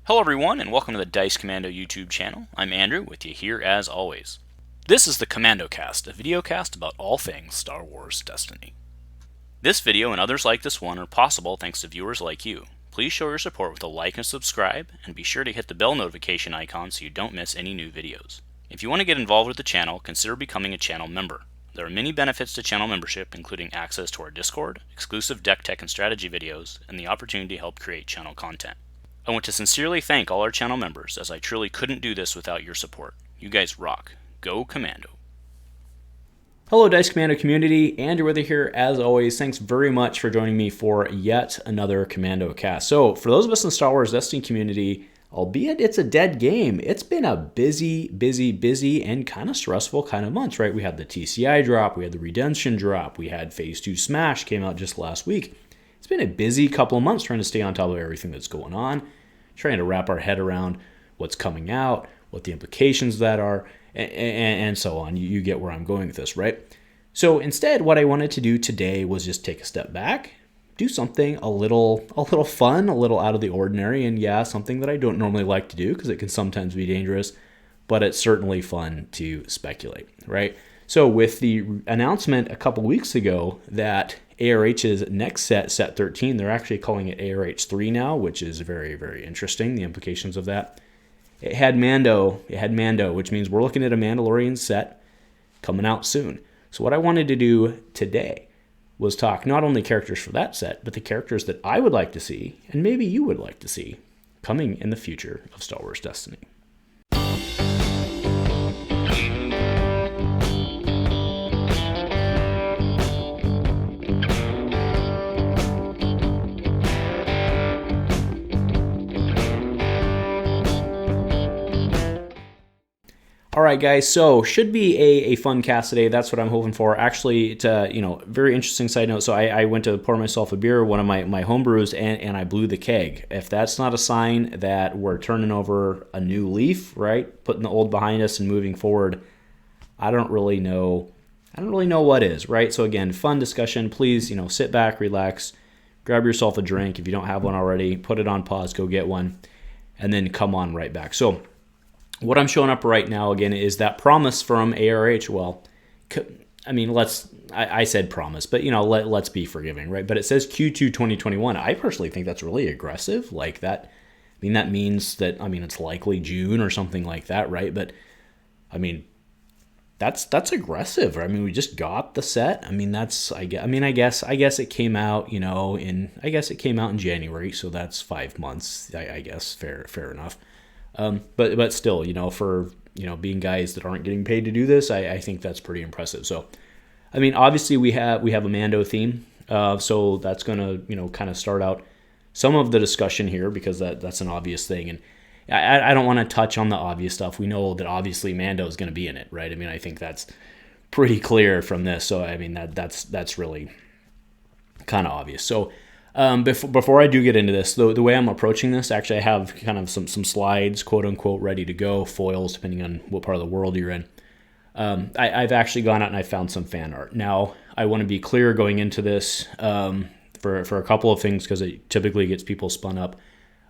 Hello everyone, and welcome to the Dice Commando YouTube channel. I'm Andrew, with you here as always. This is the Commando Cast, a video cast about all things Star Wars Destiny. This video and others like this one are possible thanks to viewers like you. Please show your support with a like and subscribe, and be sure to hit the bell notification icon so you don't miss any new videos. If you want to get involved with the channel, consider becoming a channel member. There are many benefits to channel membership, including access to our Discord, exclusive deck tech and strategy videos, and the opportunity to help create channel content. I want to sincerely thank all our channel members, as I truly couldn't do this without your support. You guys rock. Go Commando. Hello Dice Commando community, Andrew with you here as always. Thanks very much for joining me for yet another Commando cast. So for those of us in the Star Wars Destiny community, albeit it's a dead game, it's been a busy and kind of stressful kind of months, right? We had the TCI drop, we had the Redemption drop, we had Phase 2 Smash came out just last week. It's been a busy couple of months trying to stay on top of everything that's going on, trying to wrap our head around what's coming out, what the implications of that are, and so on. You get where I'm going with this, right? So instead, what I wanted to do today was just take a step back, do something a little fun, a little out of the ordinary, and yeah, something that I don't normally like to do because it can sometimes be dangerous, but it's certainly fun to speculate, right? So with the announcement a couple weeks ago that ARH's next set 13, they're actually calling it ARH 3 now, which is very, very interesting, the implications of that. It had Mando, which means we're looking at a Mandalorian set coming out soon. So what I wanted to do today was talk not only characters for that set, but the characters that I would like to see, and maybe you would like to see, coming in the future of Star Wars Destiny. All right, guys, so should be a fun cast today. That's what I'm hoping for. Actually, it's a very interesting side note. So I went to pour myself a beer, one of my home brews, and I blew the keg. If that's not a sign that we're turning over a new leaf, right, putting the old behind us and moving forward, I don't really know what is, right? So again, fun discussion. Please, sit back, relax, grab yourself a drink. If you don't have one already, put it on pause, go get one, and then come on right back. So what I'm showing up right now, again, is that promise from ARH. Well, I mean, I said promise, but, let's be forgiving, right? But it says Q2 2021. I personally think that's really aggressive. Like that, I mean, that means that, it's likely June or something like that, right? But, that's aggressive. We just got the set. I guess it came out, in January, so that's 5 months, I guess, fair enough. But still, for being guys that aren't getting paid to do this, I think that's pretty impressive. So, obviously we have a Mando theme, so that's gonna kind of start out some of the discussion here because that's an obvious thing, and I don't want to touch on the obvious stuff. We know that obviously Mando is going to be in it, right? I think that's pretty clear from this. So that's really kind of obvious. So. Before I do get into this, the way I'm approaching this, actually I have kind of some slides, quote unquote, ready to go, foils, depending on what part of the world you're in. I've actually gone out and I found some fan art. Now, I want to be clear going into this for a couple of things because it typically gets people spun up.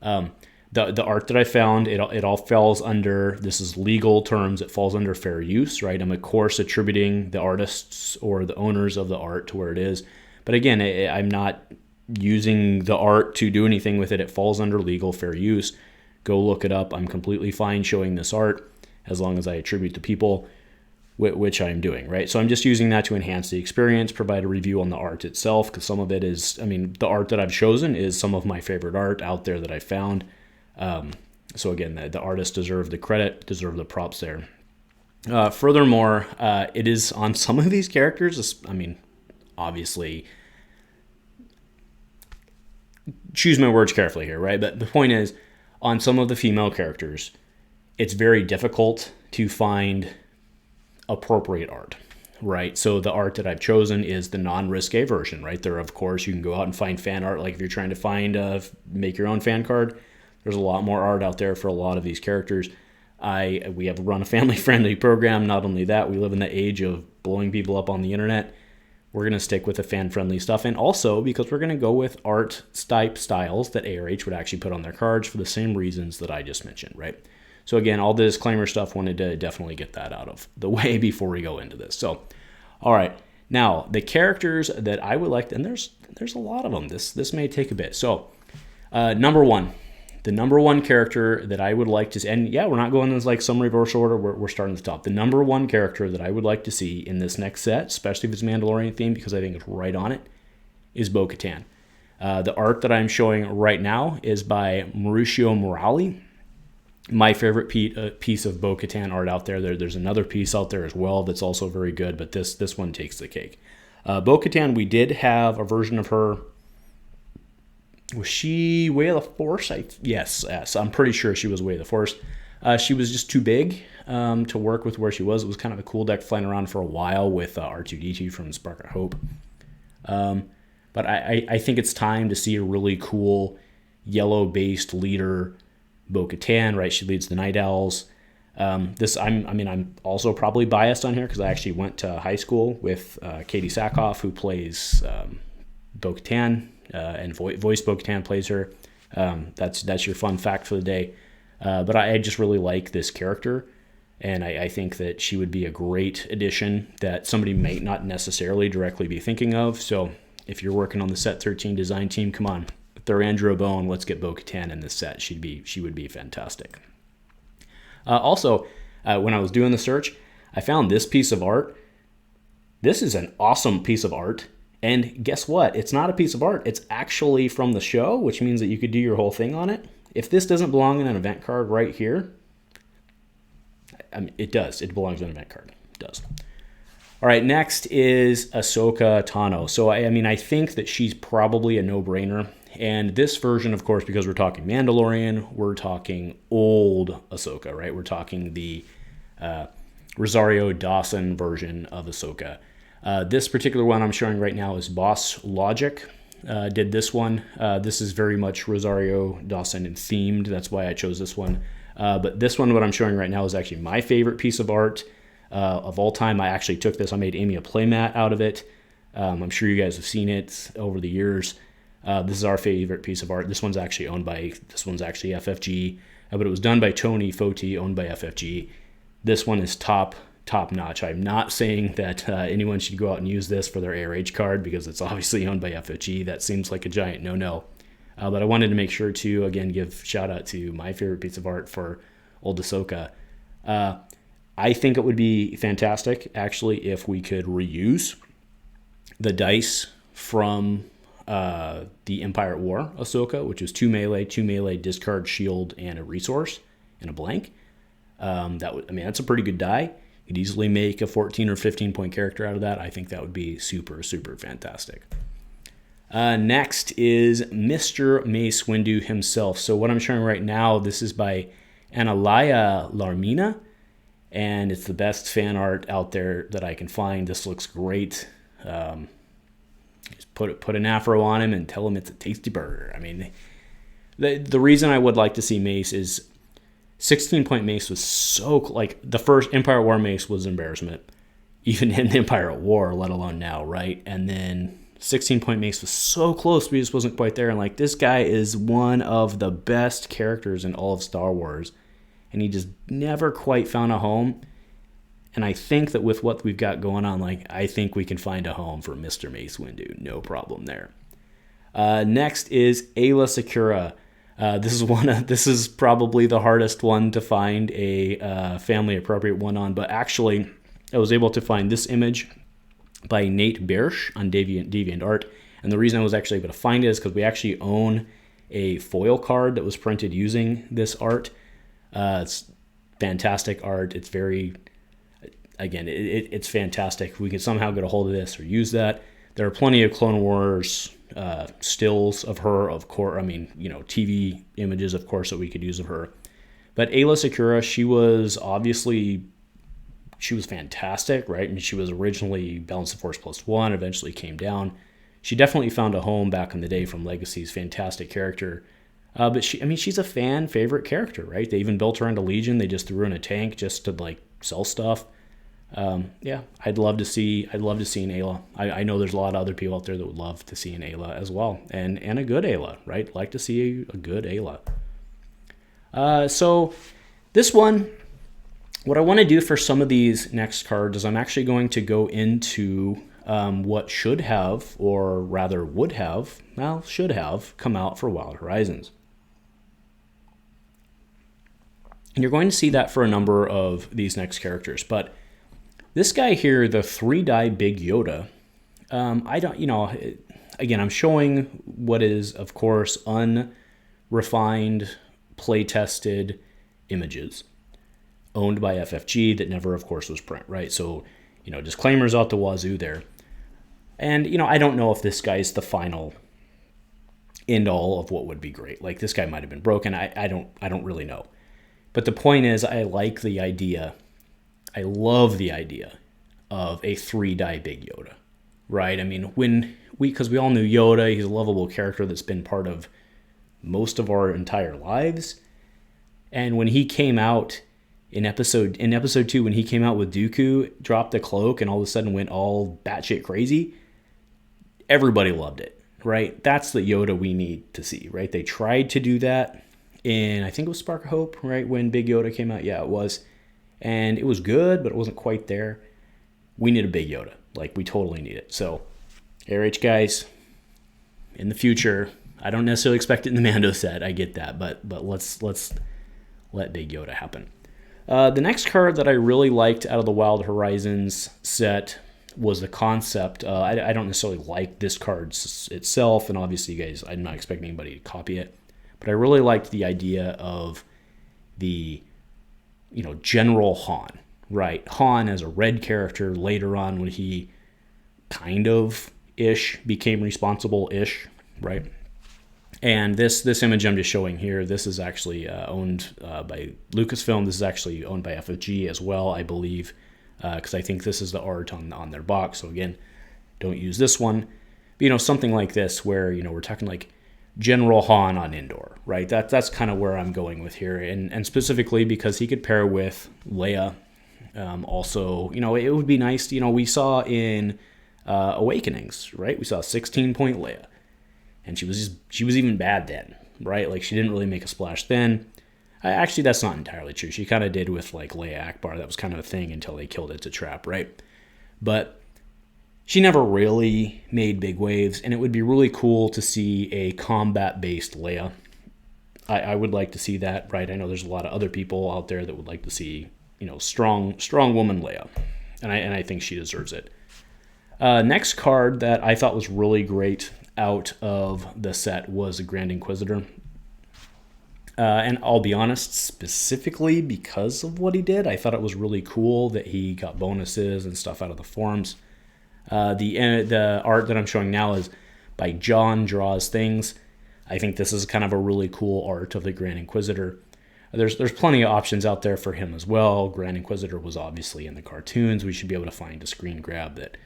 The art that I found, it all falls under, this is legal terms, it falls under fair use, right? I'm of course attributing the artists or the owners of the art to where it is. But again, I'm not using the art to do anything with it. It falls under legal fair use. Go look it up. I'm completely fine showing this art as long as I attribute the people, which I'm doing, right? So I'm just using that to enhance the experience, provide a review on the art itself, because some of it is, the art that I've chosen is some of my favorite art out there that I found. So again, the artists deserve the credit, deserve the props there. Furthermore, it is on some of these characters, obviously, choose my words carefully here, right? But the point is, on some of the female characters, it's very difficult to find appropriate art, right? So the art that I've chosen is the non-risque version, right? There, of course, you can go out and find fan art. Like if you're trying to find make your own fan card, there's a lot more art out there for a lot of these characters. We have run a family-friendly program. Not only that, we live in the age of blowing people up on the internet. we're going to stick with the fan-friendly stuff, and also because we're going to go with art type styles that ARH would actually put on their cards for the same reasons that I just mentioned, right? So again, all the disclaimer stuff, wanted to definitely get that out of the way before we go into this. So, all right, now the characters that I would like, and there's a lot of them. This may take a bit. So, number one, the number one character that I would like to see, and yeah, we're not going in like some reverse order. We're starting at the top. The number one character that I would like to see in this next set, especially if it's Mandalorian themed, because I think it's right on it, is Bo-Katan. The art that I'm showing right now is by Mauricio Morali. My favorite piece of Bo-Katan art out there. There's another piece out there as well that's also very good, but this one takes the cake. Bo-Katan, we did have a version of her. Was she Way of the Force? Yes, I'm pretty sure she was Way of the Force. She was just too big to work with where she was. It was kind of a cool deck flying around for a while with R2-D2 from Spark of Hope. But I think it's time to see a really cool yellow-based leader Bo-Katan, right? She leads the Night Owls. I'm also probably biased on here because I actually went to high school with Katie Sackhoff, who plays Bo-Katan, and voice Bo-Katan plays her. That's your fun fact for the day. But I just really like this character, and I think that she would be a great addition that somebody might not necessarily directly be thinking of. So if you're working on the Set 13 design team, come on. Throw Andrew a bone. Let's get Bo-Katan in this set. She would be fantastic. Also, when I was doing the search, I found this piece of art. This is an awesome piece of art. And guess what? It's not a piece of art. It's actually from the show, which means that you could do your whole thing on it. If this doesn't belong in an event card right here, I mean, it does. It belongs in an event card. It does. All right, next is Ahsoka Tano. So, I think that she's probably a no-brainer. And this version, of course, because we're talking Mandalorian, we're talking old Ahsoka, right? We're talking the Rosario Dawson version of Ahsoka. This particular one I'm showing right now is Boss Logic. Did this one. This is very much Rosario Dawson themed. That's why I chose this one. But this one, what I'm showing right now, is actually my favorite piece of art of all time. I actually took this. I made Amy a playmat out of it. I'm sure you guys have seen it over the years. This is our favorite piece of art. This one's actually FFG, but it was done by Tony Foti, owned by FFG. This one is top notch. I'm not saying that anyone should go out and use this for their ARH card because it's obviously owned by FFG. That seems like a giant no-no. But I wanted to make sure to, again, give shout out to my favorite piece of art for old Ahsoka. I think it would be fantastic, actually, if we could reuse the dice from the Empire at War Ahsoka, which was 2 melee, discard, shield, and a resource, and a blank. That's a pretty good die. You could easily make a 14 or 15 point character out of that. I think that would be super, super fantastic. Next is Mr. Mace Windu himself. So what I'm showing right now, this is by Analaya Larmina, and it's the best fan art out there that I can find. This looks great. Just put an afro on him and tell him it's a tasty burger. I mean, the reason I would like to see Mace is 16-point Mace was so, like, the first Empire at War Mace was an embarrassment, even in the Empire at War, let alone now, right? And then 16-point Mace was so close, but he just wasn't quite there. And, like, this guy is one of the best characters in all of Star Wars, and he just never quite found a home. And I think that with what we've got going on, like, I think we can find a home for Mr. Mace Windu. No problem there. Next is Aayla Secura. This is probably the hardest one to find a family appropriate one on, but actually I was able to find this image by Nate Biersch on DeviantArt, and the reason I was actually able to find it is because we actually own a foil card that was printed using this art. It's fantastic art. It's very, again, it's fantastic. We can somehow get a hold of this or use that. There are plenty of Clone Wars stills of her, of course. I mean, TV images, of course, that we could use of her. But Aayla Secura, she was fantastic, right? I mean, she was originally Balance of Force +1, eventually came down. She definitely found a home back in the day from Legacies. Fantastic character. But she's a fan favorite character, right? They even built her into Legion. They just threw her in a tank just to, like, sell stuff. Yeah, I'd love to see an Ayla. I know there's a lot of other people out there that would love to see an Ayla as well, and a good Ayla, right? Like to see a good Ayla. So this one, what I want to do for some of these next cards is I'm actually going to go into what should have, or rather should have come out for Wild Horizons. And you're going to see that for a number of these next characters. But this guy here, the 3-die Big Yoda, again, I'm showing what is, of course, unrefined, play-tested images owned by FFG that never, of course, was print, right? So, disclaimers out the wazoo there. And, I don't know if this guy's the final end all of what would be great. Like, this guy might have been broken. I don't really know. But the point is, I like the idea. I love the idea of a 3-die Big Yoda, right? I mean, because we all knew Yoda, he's a lovable character that's been part of most of our entire lives. And when he came out in episode 2, when he came out with Dooku, dropped the cloak, and all of a sudden went all batshit crazy, everybody loved it, right? That's the Yoda we need to see, right? They tried to do that in, I think it was Spark of Hope, right? When Big Yoda came out. Yeah, it was. And it was good, but it wasn't quite there. We need a Big Yoda. Like, we totally need it. So, RH guys, in the future, I don't necessarily expect it in the Mando set. I get that, but let's let Big Yoda happen. The next card that I really liked out of the Wild Horizons set was the concept. I don't necessarily like this card itself, and obviously, you guys, I'm not expecting anybody to copy it. But I really liked the idea of the, General Han, right? Han as a red character later on when he kind of became responsible-ish, right? And this image I'm just showing here, this is actually owned by Lucasfilm. This is actually owned by FFG as well, I believe, because I think this is the art on their box. So again, don't use this one. But, something like this where, we're talking like General Han on Andor, right? That's kind of where I'm going with here. And specifically because he could pair with Leia. Also, it would be nice, we saw in Awakenings, right? We saw 16-point Leia. And she was even bad then, right? Like, she didn't really make a splash then. Actually, that's not entirely true. She kind of did with, like, Leia Akbar. That was kind of a thing until they killed It's a Trap, right? But she never really made big waves, and it would be really cool to see a combat-based Leia. I would like to see that, right? I know there's a lot of other people out there that would like to see, strong woman Leia, and I think she deserves it. Next card that I thought was really great out of the set was a Grand Inquisitor. And I'll be honest, specifically because of what he did, I thought it was really cool that he got bonuses and stuff out of the forums. The art that I'm showing now is by John Draws Things. I think this is kind of a really cool art of the Grand Inquisitor. There's plenty of options out there for him as well. Grand Inquisitor was obviously in the cartoons. We should be able to find a screen grab that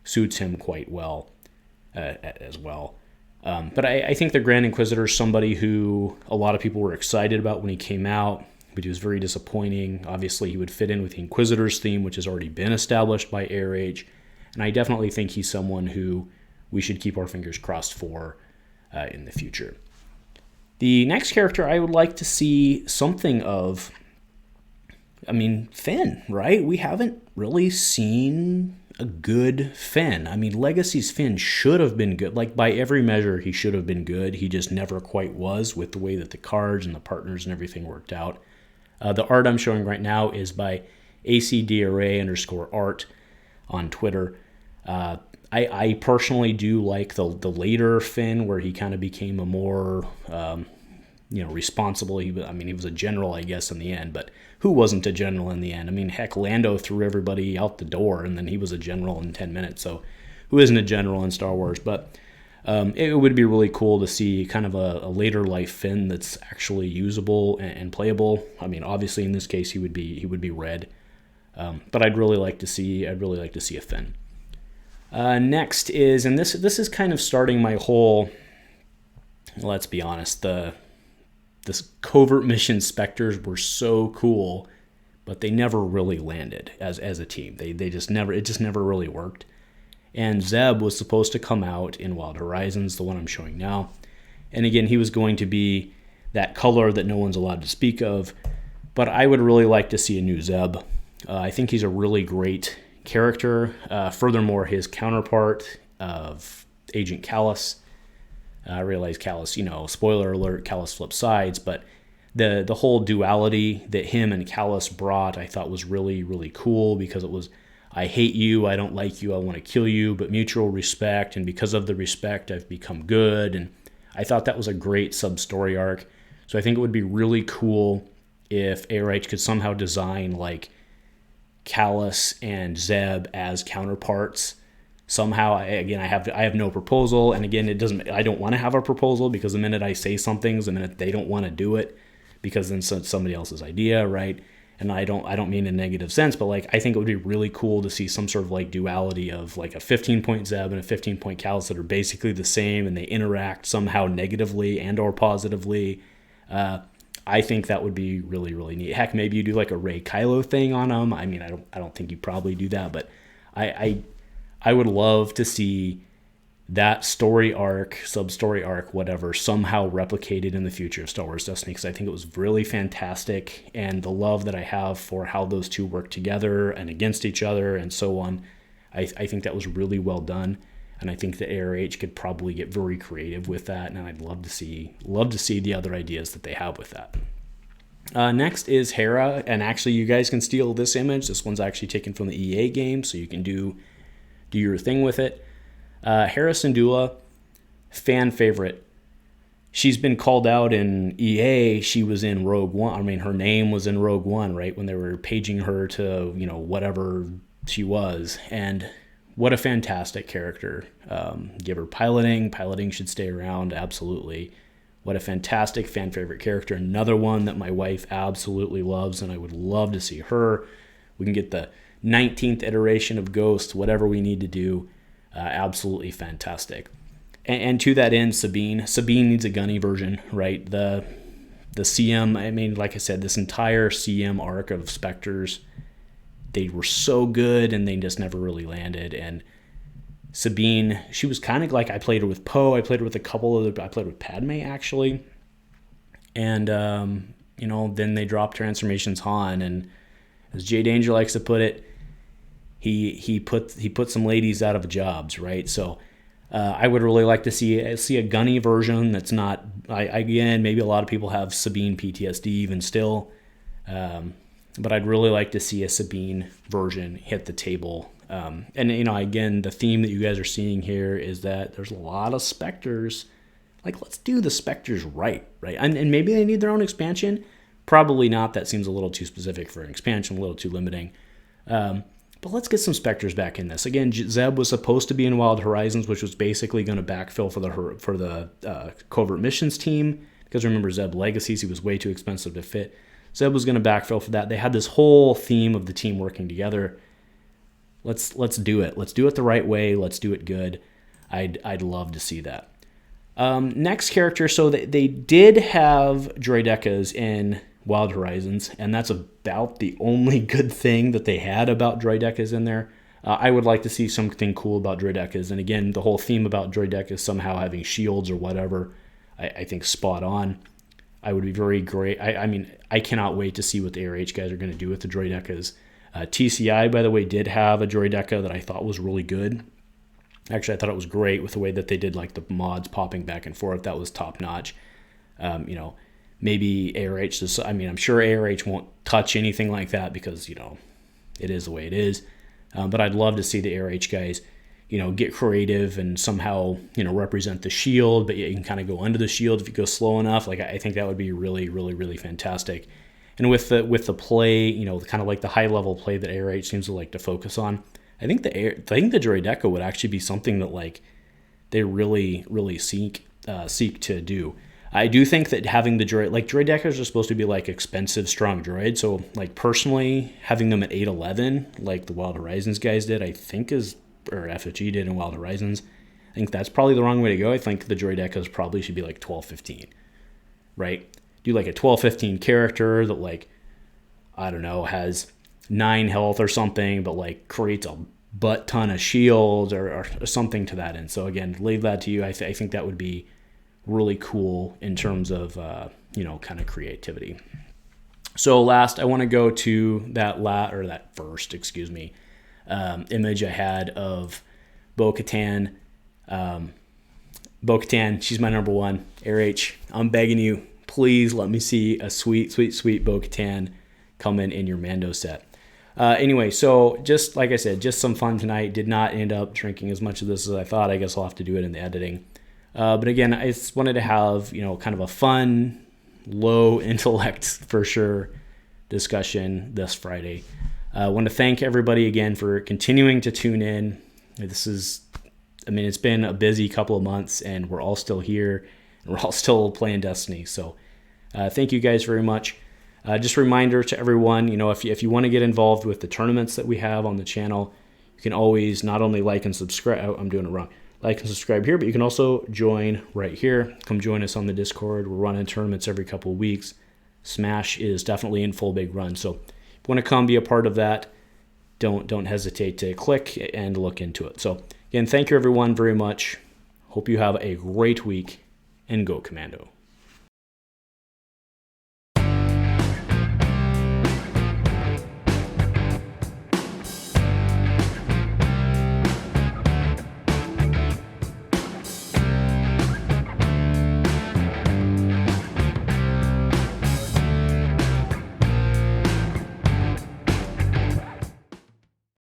suits him quite well as well. But I think the Grand Inquisitor is somebody who a lot of people were excited about when he came out, but he was very disappointing. Obviously, he would fit in with the Inquisitor's theme, which has already been established by AirAge. And I definitely think he's someone who we should keep our fingers crossed for in the future. The next character I would like to see something of, Finn, right? We haven't really seen a good Finn. Legacies Finn should have been good. Like, by every measure, he should have been good. He just never quite was with the way that the cards and the partners and everything worked out. The art I'm showing right now is by ACDRA_art on Twitter. I personally do like the later Finn, where he kind of became a more, responsible. He was a general, I guess, in the end, but who wasn't a general in the end? Heck, Lando threw everybody out the door, and then he was a general in 10 minutes, so who isn't a general in Star Wars? But it would be really cool to see kind of a later life Finn that's actually usable and playable. Obviously, in this case, he would be red, but I'd really like to see a Finn. Next is, and this is kind of starting my whole, let's be honest, this covert mission Spectres were so cool, but they never really landed as a team. They just never, it just never really worked. And Zeb was supposed to come out in Wild Horizons, the one I'm showing now. And again, he was going to be that color that no one's allowed to speak of. But I would really like to see a new Zeb. I think he's a really great character. Furthermore, his counterpart of Agent Kallus. I realize Kallus, spoiler alert, Kallus flips sides, but the whole duality that him and Kallus brought, I thought was really, really cool, because it was, I hate you, I don't like you, I want to kill you, but mutual respect, and because of the respect, I've become good. And I thought that was a great sub-story arc. So I think it would be really cool if ARH could somehow design like Kallus and Zeb as counterparts. Somehow, again, I have no proposal, and again, I don't want to have a proposal, because the minute I say something, the minute they don't want to do it, because then it's somebody else's idea, right? And I don't mean in a negative sense, but like, I think it would be really cool to see some sort of like duality of like a 15-point Zeb and a 15-point Kallus that are basically the same, and they interact somehow negatively and or positively. I think that would be really, really neat. Heck, maybe you do like a Rey Kylo thing on them. I mean, I don't think you probably do that, but I would love to see that story arc, sub-story arc, whatever, somehow replicated in the future of Star Wars Destiny, because I think it was really fantastic, and the love that I have for how those two work together and against each other and so on, I think that was really well done, and I think the ARH could probably get very creative with that, and I'd love to see the other ideas that they have with that. Next is Hera, and actually you guys can steal this image. This one's actually taken from the EA game, so you can do your thing with it. Hera Syndulla, fan favorite. She's been called out in EA. She was in Rogue One. I mean, her name was in Rogue One, right? When they were paging her to, whatever she was. And what a fantastic character. Give her piloting. Piloting should stay around, absolutely. What a fantastic fan favorite character. Another one that my wife absolutely loves, and I would love to see her. We can get the 19th iteration of Ghost, whatever we need to do. Absolutely fantastic. And to that end, Sabine needs a gunny version, right? The CM, I mean, like I said, this entire CM arc of Spectres, they were so good, and they just never really landed. And Sabine, she was kind of like, I played her with Poe, I played her with a couple other, I played with Padme, actually. And, then they dropped Transformations Han, and as Jay Danger likes to put it, he put some ladies out of jobs, right? So I would really like to see a gunny version that's not. Again, maybe a lot of people have Sabine PTSD even still, but I'd really like to see a Sabine version hit the table. And again, the theme that you guys are seeing here is that there's a lot of Spectres. Like, let's do the Spectres right? And maybe they need their own expansion. Probably not. That seems a little too specific for an expansion, a little too limiting. But let's get some Spectres back in this. Again, Zeb was supposed to be in Wild Horizons, which was basically going to backfill for the Covert Missions team. Because remember, Zeb Legacies, he was way too expensive to fit. Zeb was going to backfill for that. They had this whole theme of the team working together. Let's do it. Let's do it the right way. Let's do it good. I'd love to see that. Next character, so they did have droidekas in Wild Horizons, and that's about the only good thing that they had about droidekas in there. I would like to see something cool about droidekas, and again, the whole theme about droidekas somehow having shields or whatever, I think spot on. I would be very great. I cannot wait to see what the ARH guys are going to do with the droidekas. TCI, by the way, did have a droideka that I thought was really good. Actually, I thought it was great with the way that they did like the mods popping back and forth. That was top notch. Maybe ARH, I'm sure ARH won't touch anything like that because, it is the way it is. But I'd love to see the ARH guys, get creative and somehow, represent the shield, but you can kind of go under the shield if you go slow enough. Like, I think that would be really, really, really fantastic. And with the play, kind of like the high level play that ARH seems to like to focus on, I think the droideka would actually be something that like they really, really seek to do. I do think that having the droidekas are supposed to be like expensive, strong droids. So like personally, having them at 811, like the Wild Horizons guys did, or FFG did in Wild Horizons, I think that's probably the wrong way to go. I think the droidekas probably should be like 1215, right? Do like a 1215 character that like, I don't know, has 9 health or something, but like creates a butt ton of shields or something to that end. So again, leave that to you. I think that would be really cool in terms of, kind of creativity. So last, I want to go to that first image I had of Bo-Katan. Bo-Katan, she's my number one. RH, I'm begging you, please let me see a sweet, sweet, sweet Bo-Katan coming in your Mando set. Anyway, so just like I said, just some fun tonight. Did not end up drinking as much of this as I thought. I guess I'll have to do it in the editing. But again, I just wanted to have, kind of a fun, low intellect for sure discussion this Friday. I want to thank everybody again for continuing to tune in. It's been a busy couple of months and we're all still here and we're all still playing Destiny. So thank you guys very much. Just a reminder to everyone, if you want to get involved with the tournaments that we have on the channel, you can always not only like and subscribe. Oh, I'm doing it wrong. Like and subscribe here, but you can also join right here. Come join us on the Discord. We're running tournaments every couple of weeks. Smash is definitely in full big run. So if you want to come be a part of that, don't hesitate to click and look into it. So again, thank you everyone very much. Hope you have a great week and go Commando.